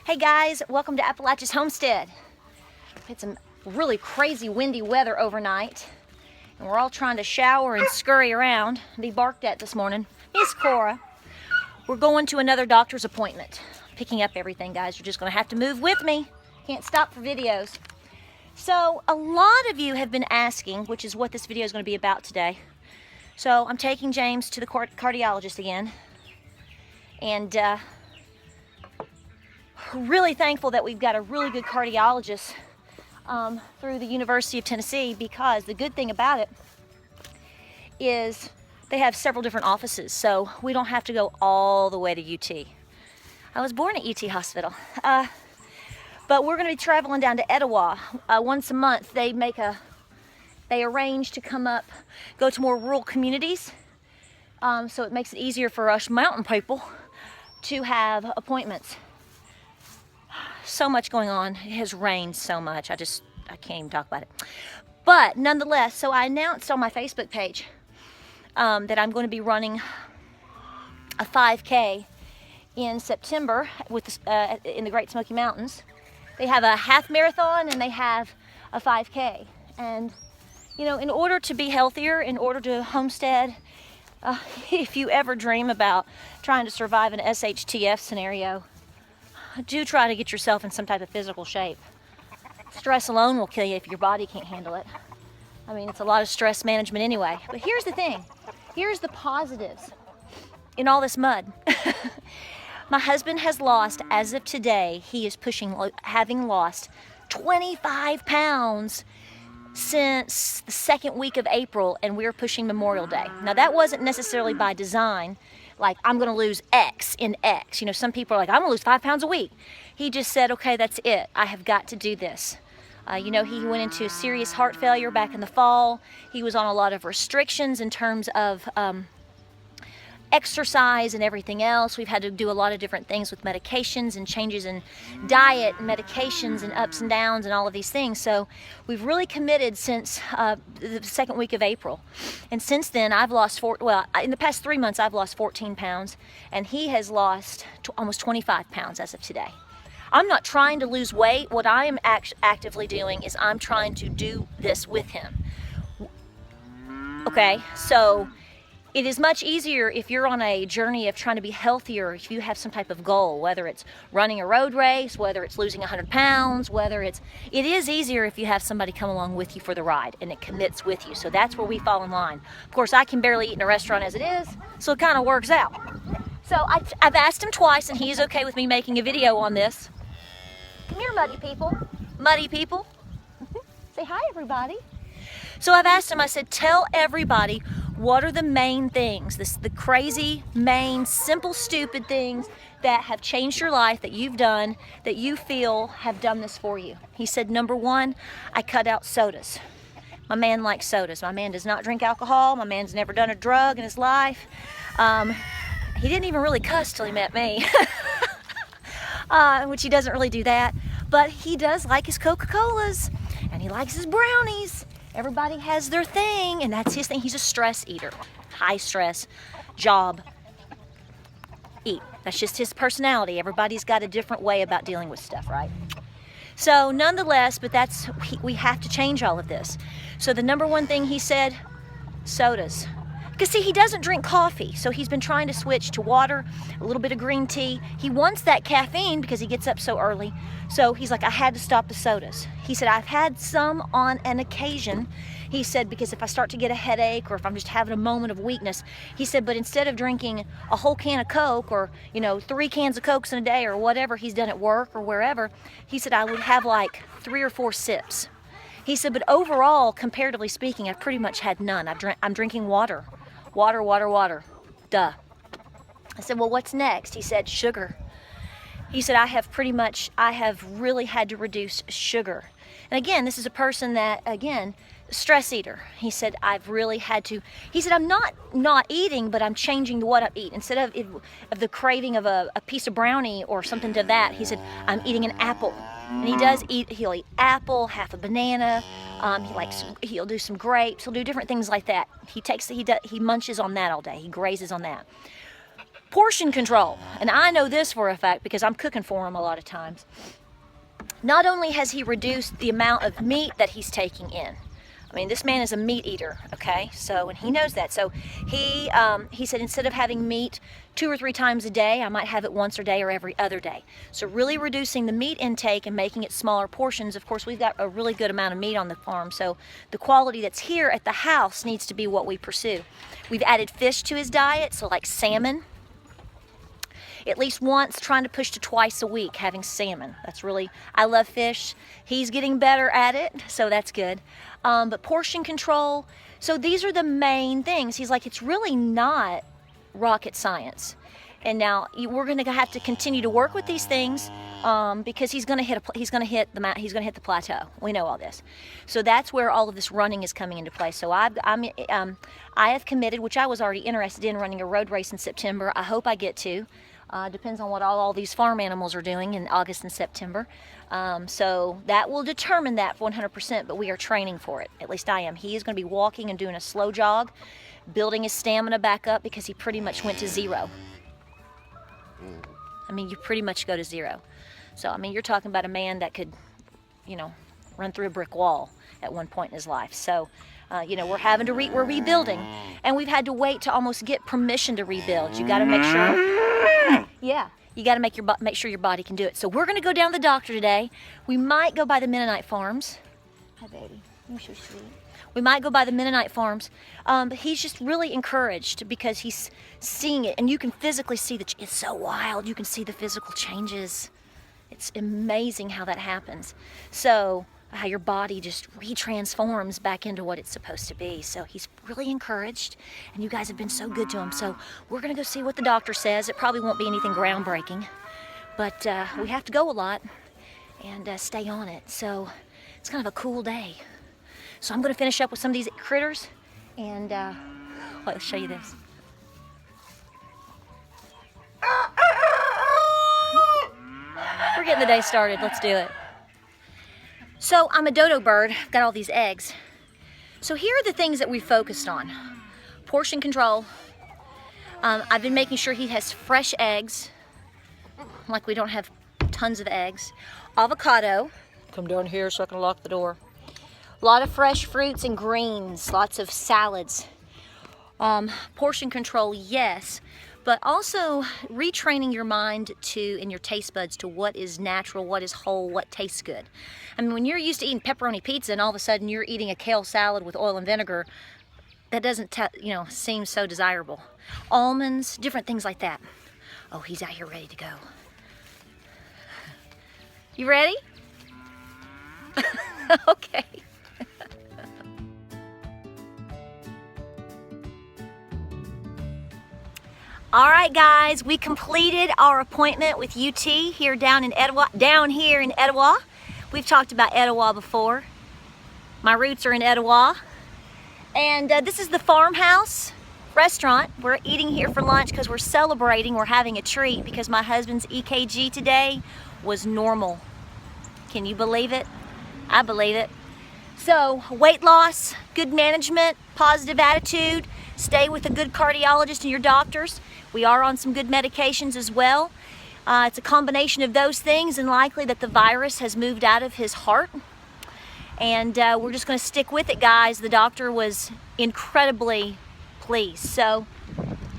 Hey guys, welcome to Appalachia's Homestead. We had some really crazy windy weather overnight, and we're all trying to shower and scurry around and be barked at this morning. Miss Cora. We're going to another doctor's appointment. Picking up everything, guys. You're just going to have to move with me. Can't stop for videos. So, a lot of you have been asking, which is what this video is going to be about today. So, I'm taking James to the cardiologist again. And, really thankful that we've got a really good cardiologist through the University of Tennessee, because the good thing about it is they have several different offices, so we don't have to go all the way to UT. I was born at UT Hospital, but we're going to be traveling down to Etowah once a month. They arrange to come up, go to more rural communities, so it makes it easier for us mountain people to have appointments. So much going on. It has rained so much. I can't even talk about it. But nonetheless, so I announced on my Facebook page that I'm going to be running a 5K in September in the Great Smoky Mountains. They have a half marathon and they have a 5K. And, you know, in order to be healthier, in order to homestead, if you ever dream about trying to survive an SHTF scenario, do try to get yourself in some type of physical shape. Stress alone will kill you if your body can't handle it. I mean, it's a lot of stress management anyway. But here's the thing. Here's the positives in all this mud. My husband has lost, as of today, he is having lost 25 pounds since the second week of April, and we're pushing Memorial Day. Now, that wasn't necessarily by design. Like, I'm going to lose X in X. You know, some people are like, I'm going to lose 5 pounds a week. He just said, okay, that's it. I have got to do this. You know, he went into serious heart failure back in the fall. He was on a lot of restrictions in terms of exercise and everything else. We've had to do a lot of different things with medications and changes in diet and medications and ups and downs and all of these things. So we've really committed since the second week of April. And since then, I've lost in the past 3 months, I've lost 14 pounds, and he has lost almost 25 pounds as of today. I'm not trying to lose weight. What I am actively doing is I'm trying to do this with him. Okay, so it is much easier if you're on a journey of trying to be healthier, if you have some type of goal, whether it's running a road race, whether it's losing 100 pounds, it is easier if you have somebody come along with you for the ride and it commits with you. So that's where we fall in line. Of course, I can barely eat in a restaurant as it is, so it kind of works out. So I've asked him twice, and he's okay with me making a video on this. Come here, muddy people. Muddy people. Say hi, everybody. So I've asked him, I said, tell everybody what are the main things, the crazy, main, simple, stupid things that have changed your life, that you've done, that you feel have done this for you. He said, number one, I cut out sodas. My man likes sodas. My man does not drink alcohol. My man's never done a drug in his life. He didn't even really cuss till he met me, which he doesn't really do that. But he does like his Coca-Colas, and he likes his brownies. Everybody has their thing, and that's his thing. He's a stress eater. High stress, job, eat. That's just his personality. Everybody's got a different way about dealing with stuff, right? So nonetheless, but we have to change all of this. So the number one thing he said, sodas. Because see, he doesn't drink coffee, so he's been trying to switch to water, a little bit of green tea. He wants that caffeine because he gets up so early. So he's like, I had to stop the sodas. He said, I've had some on an occasion. He said, because if I start to get a headache or if I'm just having a moment of weakness, he said, but instead of drinking a whole can of Coke or, 3 cans of Cokes in a day or whatever he's done at work or wherever, he said, I would have like 3 or 4 sips. He said, but overall, comparatively speaking, I've pretty much had none. I'm drinking water. Water, water, water. Duh. I said, well, what's next? He said, sugar. He said, I have really had to reduce sugar. And again, this is a person that, stress eater. He said, I've really had to. He said, I'm not eating, but I'm changing what I eat. Instead of the craving of a piece of brownie or something to that, he said, I'm eating an apple. And he'll eat apple, half a banana. He'll do some grapes. He'll do different things like that. He munches on that all day. He grazes on that. Portion control, and I know this for a fact because I'm cooking for him a lot of times. Not only has he reduced the amount of meat that he's taking in, I mean, this man is a meat eater, okay? So, and he knows that. So he said instead of having meat 2 or 3 times a day, I might have it once a day or every other day. So really reducing the meat intake and making it smaller portions. Of course, we've got a really good amount of meat on the farm, so the quality that's here at the house needs to be what we pursue. We've added fish to his diet, so like salmon. At least once, trying to push to twice a week having salmon. That's really, I love fish. He's getting better at it, so that's good. But portion control, so these are the main things. He's like, it's really not rocket science. And now we're going to have to continue to work with these things because he's going to hit the plateau. We know all this. So that's where all of this running is coming into play. So I have committed, which I was already interested in, running a road race in September. I hope I get to. Depends on what all these farm animals are doing in August and September. So that will determine that 100%, but we are training for it. At least I am. He is going to be walking and doing a slow jog, building his stamina back up because he pretty much went to 0. I mean, you pretty much go to 0. So, I mean, you're talking about a man that could, you know, run through a brick wall at one point in his life. So, you know, we're rebuilding, and we've had to wait to almost get permission to rebuild. You got to make sure, yeah, you got to make sure your body can do it. So we're going to go down to the doctor today. We might go by the Mennonite farms. Hi, baby. You're so sweet. We might go by the Mennonite farms, but he's just really encouraged because he's seeing it, and you can physically see that it's so wild. You can see the physical changes. It's amazing how that happens. So how your body just retransforms back into what it's supposed to be. So he's really encouraged, and you guys have been so good to him. So we're gonna go see what the doctor says. It probably won't be anything groundbreaking, but we have to go a lot and stay on it. So it's kind of a cool day. So I'm gonna finish up with some of these critters, and let's show you this. We're getting the day started. Let's do it. So I'm a dodo bird, I've got all these eggs. So here are the things that we focused on. Portion control. I've been making sure he has fresh eggs, like we don't have tons of eggs. Avocado. Come down here so I can lock the door. A lot of fresh fruits and greens, lots of salads. Portion control, yes, but also retraining your mind to, and your taste buds to what is natural, what is whole, what tastes good. I mean, when you're used to eating pepperoni pizza and all of a sudden you're eating a kale salad with oil and vinegar, that doesn't, seem so desirable. Almonds, different things like that. Oh, he's out here ready to go. You ready? Okay. All right, guys, we completed our appointment with UT here down here in Etowah. We've talked about Etowah before. My roots are in Etowah. And this is the farmhouse restaurant. We're eating here for lunch because we're celebrating. We're having a treat because my husband's EKG today was normal. Can you believe it? I believe it. So, weight loss, good management, positive attitude, stay with a good cardiologist and your doctors. We are on some good medications as well. It's a combination of those things, and likely that the virus has moved out of his heart. And we're just going to stick with it, guys. The doctor was incredibly pleased. So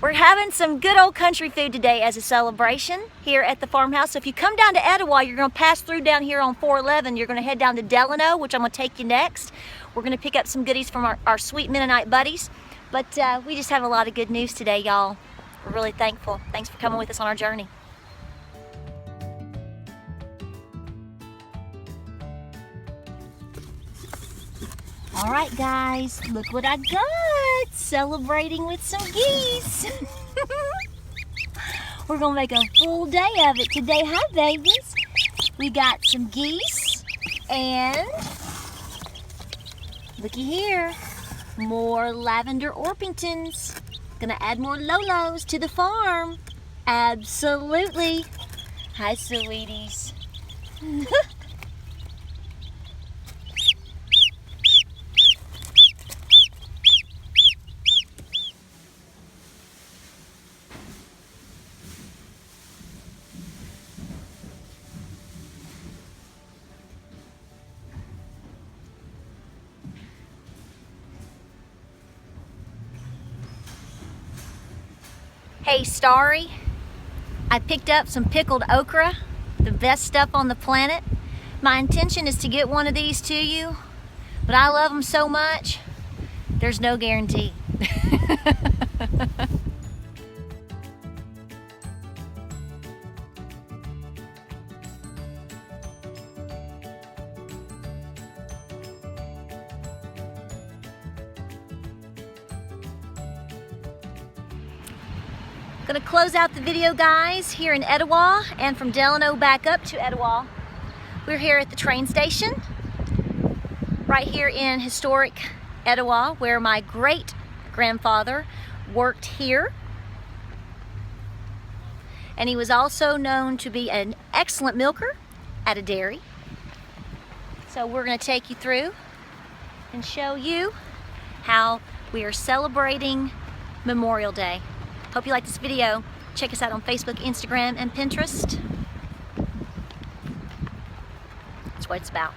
we're having some good old country food today as a celebration here at the farmhouse. So if you come down to Etowah, you're going to pass through down here on 411. You're going to head down to Delano, which I'm going to take you next. We're going to pick up some goodies from our sweet Mennonite buddies. But we just have a lot of good news today, y'all. We're really thankful. Thanks for coming with us on our journey. All right, guys, look what I got. Celebrating with some geese. We're gonna make a full day of it today, huh, babies? We got some geese, and looky here, more lavender Orpingtons. Gonna add more Lolos to the farm. Absolutely. Hi, sweeties. Hey Starry, I picked up some pickled okra, the best stuff on the planet. My intention is to get one of these to you, but I love them so much, there's no guarantee. Gonna close out the video, guys, here in Etowah, and from Delano back up to Etowah. We're here at the train station, right here in historic Etowah, where my great-grandfather worked here. And he was also known to be an excellent milker at a dairy. So we're gonna take you through and show you how we are celebrating Memorial Day. Hope you like this video. Check us out on Facebook, Instagram, and Pinterest. That's what it's about.